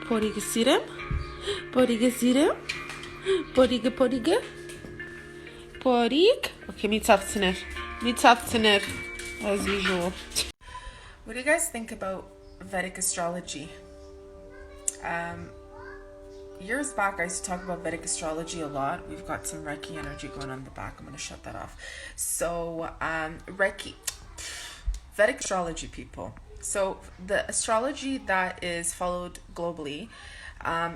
Porige sirem. Porige sirem. Porige porige. Porig. Okay, mitzavtzener. Mitzavtzener, as usual. What do you guys think about Vedic astrology? Years back, I used to talk about Vedic astrology a lot. We've got some Reiki energy going on in the back. I'm going to shut that off. So, Vedic astrology, people. So, the astrology that is followed globally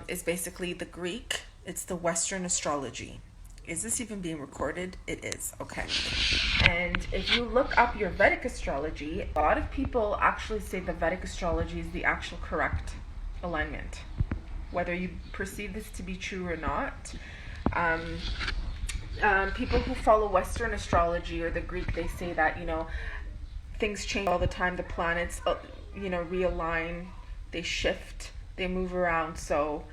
is basically the Greek. It's the Western astrology. Is this even being recorded? It is. Okay. And if you look up your Vedic astrology, a lot of people actually say the Vedic astrology is the actual correct alignment. Whether you perceive this to be true or not. People who follow Western astrology or the Greek, they say that, things change all the time. The planets, realign, they shift, they move around. So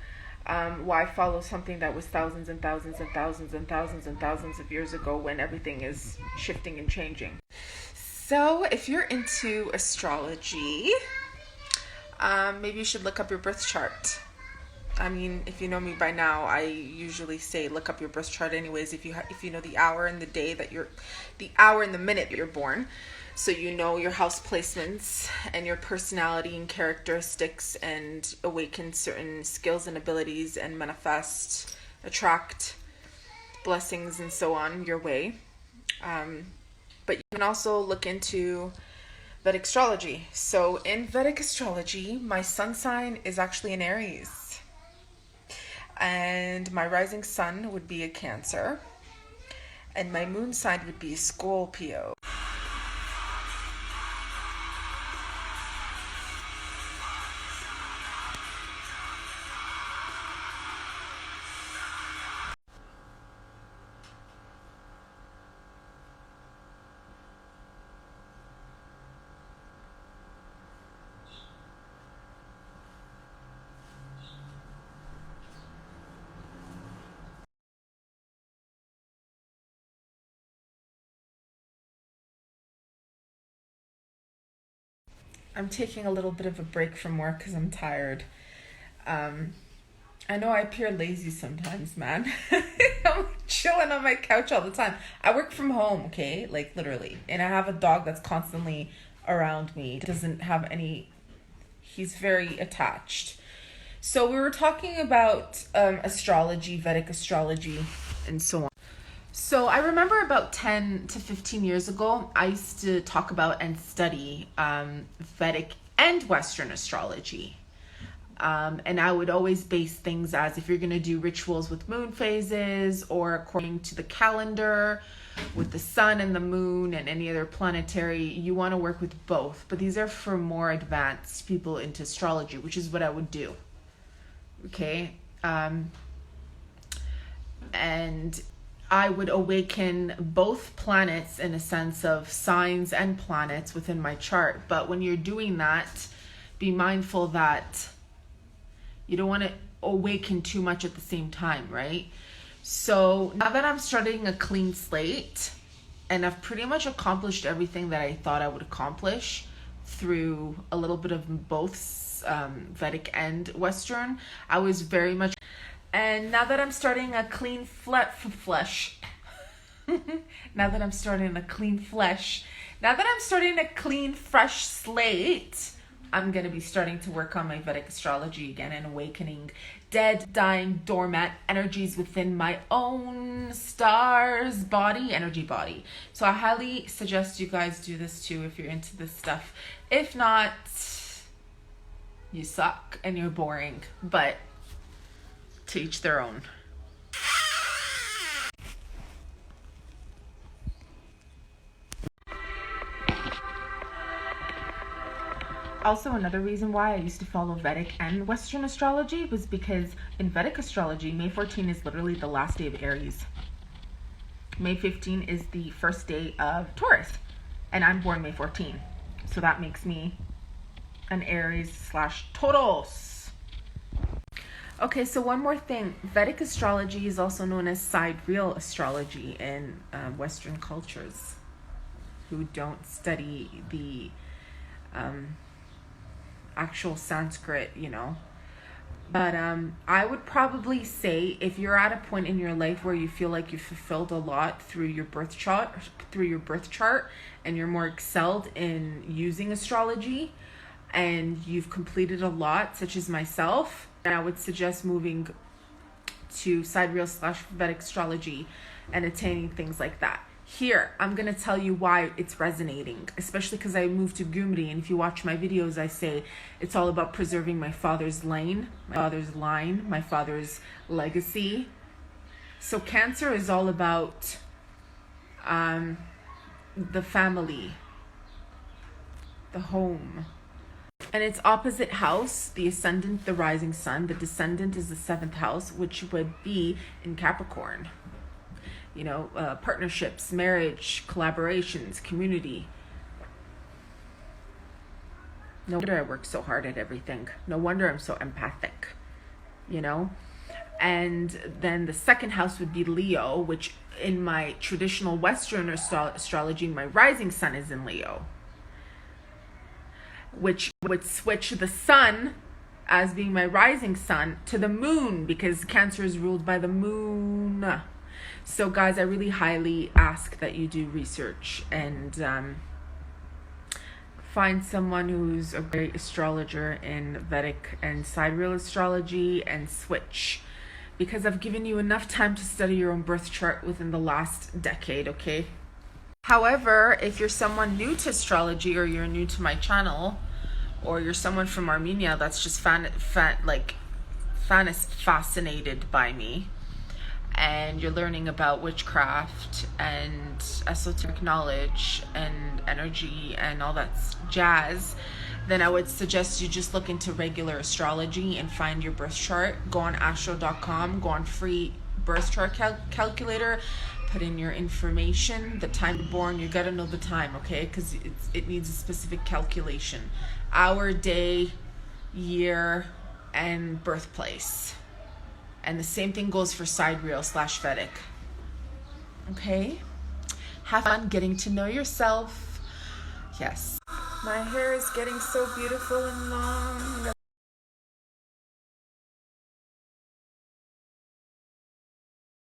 why follow something that was thousands and thousands and thousands and thousands and thousands of years ago when everything is shifting and changing? So if you're into astrology, maybe you should look up your birth chart. I mean, if you know me by now, I usually say look up your birth chart anyways. If you know the hour and the day the hour and the minute that you're born, so you know your house placements and your personality and characteristics, and awaken certain skills and abilities and manifest, attract blessings and so on your way. But you can also look into Vedic astrology. So in Vedic astrology, my sun sign is actually in Aries. And my rising sun would be a Cancer. And my moon sign would be Scorpio. I'm taking a little bit of a break from work because I'm tired. I know I appear lazy sometimes, man. I'm chilling on my couch all the time. I work from home, okay? Like literally. And I have a dog that's constantly around me. Doesn't have any... He's very attached. So we were talking about astrology, Vedic astrology, and so on. So I remember about 10 to 15 years ago, I used to talk about and study Vedic and Western astrology. And I would always base things as if you're going to do rituals with moon phases or according to the calendar with the sun and the moon and any other planetary, you want to work with both. But these are for more advanced people into astrology, which is what I would do. Okay? And I would awaken both planets in a sense of signs and planets within my chart. But when you're doing that, be mindful that you don't want to awaken too much at the same time, right? So now that I'm starting a clean slate and I've pretty much accomplished everything that I thought I would accomplish through a little bit of both Vedic and Western, I was very much... And now that I'm starting a clean fresh slate, I'm going to be starting to work on my Vedic astrology again and awakening dead, dying, dormant energies within my own star's energy body. So I highly suggest you guys do this too if you're into this stuff. If not, you suck and you're boring, but to each their own. Also, another reason why I used to follow Vedic and Western astrology was because in Vedic astrology, May 14 is literally the last day of Aries. May 15 is the first day of Taurus, and I'm born May 14. So that makes me an Aries/Tauros. Okay, so one more thing. Vedic astrology is also known as Sidereal Astrology in Western cultures who don't study the actual Sanskrit, But I would probably say if you're at a point in your life where you feel like you've fulfilled a lot through your birth chart, and you're more excelled in using astrology, and you've completed a lot, such as myself, then I would suggest moving to Sidereal/Vedic astrology and attaining things like that. Here, I'm going to tell you why it's resonating, especially because I moved to Gumri, and if you watch my videos, I say it's all about preserving my father's line, my father's legacy. So Cancer is all about the family, the home. And its opposite house, the ascendant, the rising sun, the descendant is the 7th house, which would be in Capricorn. You know, partnerships, marriage, collaborations, community. No wonder I work so hard at everything. No wonder I'm so empathic, you know? And then the 2nd house would be Leo, which in my traditional Western astrology, my rising sun is in Leo, which would switch the sun as being my rising sun to the moon, because Cancer is ruled by the moon. So guys, I really highly ask that you do research and find someone who's a great astrologer in Vedic and Sidereal astrology and switch, because I've given you enough time to study your own birth chart within the last decade, okay? However, if you're someone new to astrology, or you're new to my channel, or you're someone from Armenia that's just fascinated by me, and you're learning about witchcraft and esoteric knowledge and energy and all that jazz, then I would suggest you just look into regular astrology and find your birth chart. Go on astro.com, go on free birth chart calculator, put in your information, the time you're born. You gotta know the time, okay? Because it needs a specific calculation. Hour, day, year, and birthplace. And the same thing goes for Sidereal/Vedic. Okay? Have fun getting to know yourself. Yes. My hair is getting so beautiful and long.